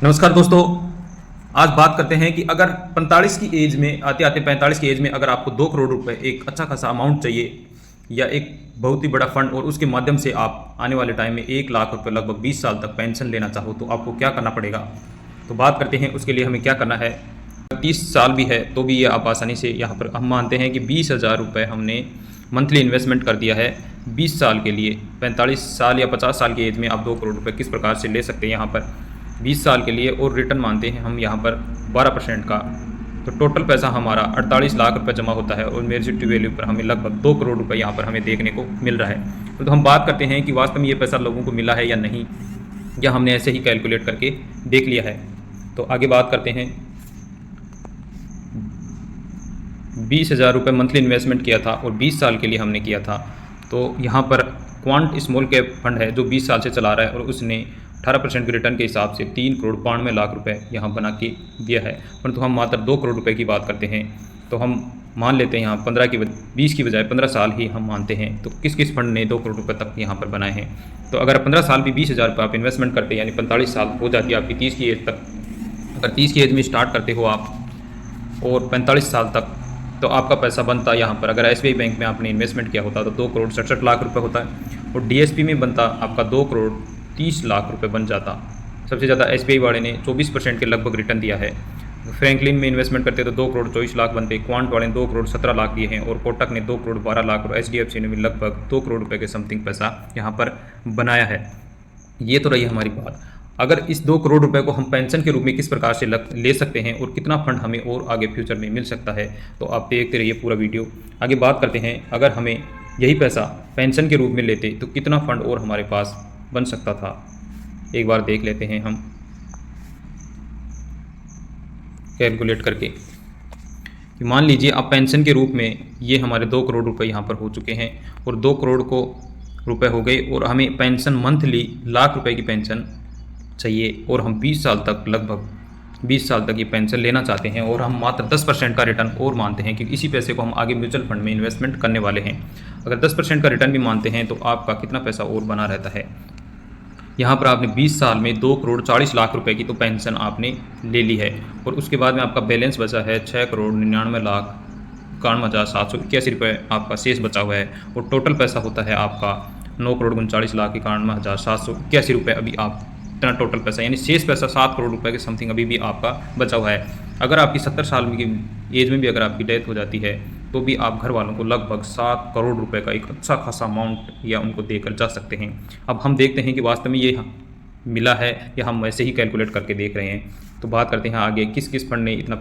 नमस्कार दोस्तों। आज बात करते हैं कि अगर 45 की एज में आते आते 45 की एज में अगर आपको 2 करोड़ रुपए एक अच्छा खासा अमाउंट चाहिए या एक बहुत ही बड़ा फंड और उसके माध्यम से आप आने वाले टाइम में 1 लाख रुपए लगभग 20 साल तक पेंशन लेना चाहो तो आपको क्या करना पड़ेगा। तो बात करते हैं उसके लिए हमें क्या करना है। 30 साल भी है तो भी ये आप आसानी से यहाँ पर हम मानते हैं कि 20,000 रुपये हमने मंथली इन्वेस्टमेंट कर दिया है 20 साल के लिए। 45 साल या 50 साल की एज में आप 2 करोड़ रुपए किस प्रकार से ले सकते हैं यहाँ पर 20 साल के लिए, और रिटर्न मानते हैं हम यहाँ पर 12% का। तो टोटल पैसा हमारा 48 लाख रुपए जमा होता है और मेजॉरिटी वैल्यू पर हमें लगभग 2 करोड़ रुपए यहाँ पर हमें देखने को मिल रहा है। तो हम बात करते हैं कि वास्तव में ये पैसा लोगों को मिला है या नहीं, या हमने ऐसे ही कैलकुलेट करके देख लिया है। तो आगे बात करते हैं। 20,000 रुपये मंथली इन्वेस्टमेंट किया था और 20 साल के लिए हमने किया था। तो यहाँ पर क्वांट स्मॉल कैप फंड है जो 20 साल से चला रहा है और उसने 18% के रिटर्न के हिसाब से 3,92,00,000 रुपये यहाँ बना के दिया है। परंतु हम मात्र 2 करोड़ रुपए की बात करते हैं तो हम मान लेते हैं यहाँ 20 की बजाय 15 साल ही हम मानते हैं। तो किस किस फंड ने 2 करोड़ रुपए तक यहाँ पर बनाए हैं। तो अगर 15 साल भी 20,000 रुपये आप इन्वेस्टमेंट करते हैं यानी 45 साल हो जाती है आपकी 30 की एज तक। अगर 30 की एज में स्टार्ट करते हो आप और 45 साल तक तो आपका पैसा बनता यहाँ पर, अगर SBI बैंक में आपने इन्वेस्टमेंट किया होता तो 2,67,00,000 रुपये होता है और DSP में बनता आपका 2,30,00,000 रुपये बन जाता। सबसे ज़्यादा SBI वाले ने 24% के लगभग रिटर्न दिया है। फ्रैंकलिन में इन्वेस्टमेंट करते तो 2,24,00,000 बनते। क्वांट वाले ने 2,17,00,000 दिए हैं और कोटक ने 2,12,00,000 और HDFC ने भी लगभग 2 करोड़ रुपये के समथिंग पैसा यहाँ पर बनाया है। ये तो रही हमारी बात। अगर इस 2 करोड़ रुपए को हम पेंशन के रूप में किस प्रकार से ले सकते हैं और कितना फंड हमें और आगे फ्यूचर में मिल सकता है, तो आप देखते रहिए पूरा वीडियो। आगे बात करते हैं, अगर हमें यही पैसा पेंशन के रूप में लेते तो कितना फंड और हमारे पास बन सकता था, एक बार देख लेते हैं हम कैलकुलेट करके। कि मान लीजिए आप पेंशन के रूप में ये हमारे 2 करोड़ रुपए यहाँ पर हो चुके हैं और 2 करोड़ को रुपए हो गए और हमें पेंशन मंथली लाख रुपए की पेंशन चाहिए और हम 20 साल तक लगभग 20 साल तक ये पेंशन लेना चाहते हैं और हम मात्र 10% का रिटर्न और मानते हैं कि इसी पैसे को हम आगे म्यूचुअल फंड में इन्वेस्टमेंट करने वाले हैं। अगर 10% का रिटर्न भी मानते हैं तो आपका कितना पैसा और बना रहता है। यहाँ पर आपने 20 साल में 2,40,00,000 रुपए की तो पेंशन आपने ले ली है और उसके बाद में आपका बैलेंस बचा है 6,99,91,781 रुपये आपका शेष बचा हुआ है और टोटल पैसा होता है आपका 9,39,91,781 रुपये। अभी आप इतना टोटल पैसा यानी शेष पैसा 7 करोड़ रुपए के समथिंग अभी भी आपका बचा हुआ है। अगर आपकी 70 साल की एज में भी अगर आपकी डेथ हो जाती है तो भी आप घर वालों को लगभग 7 करोड़ रुपए का एक अच्छा खासा अमाउंट या उनको देकर जा सकते हैं। अब हम देखते हैं कि वास्तव में ये मिला है या हम वैसे ही कैलकुलेट करके देख रहे हैं। तो बात करते हैं आगे किस किस फंड ने इतना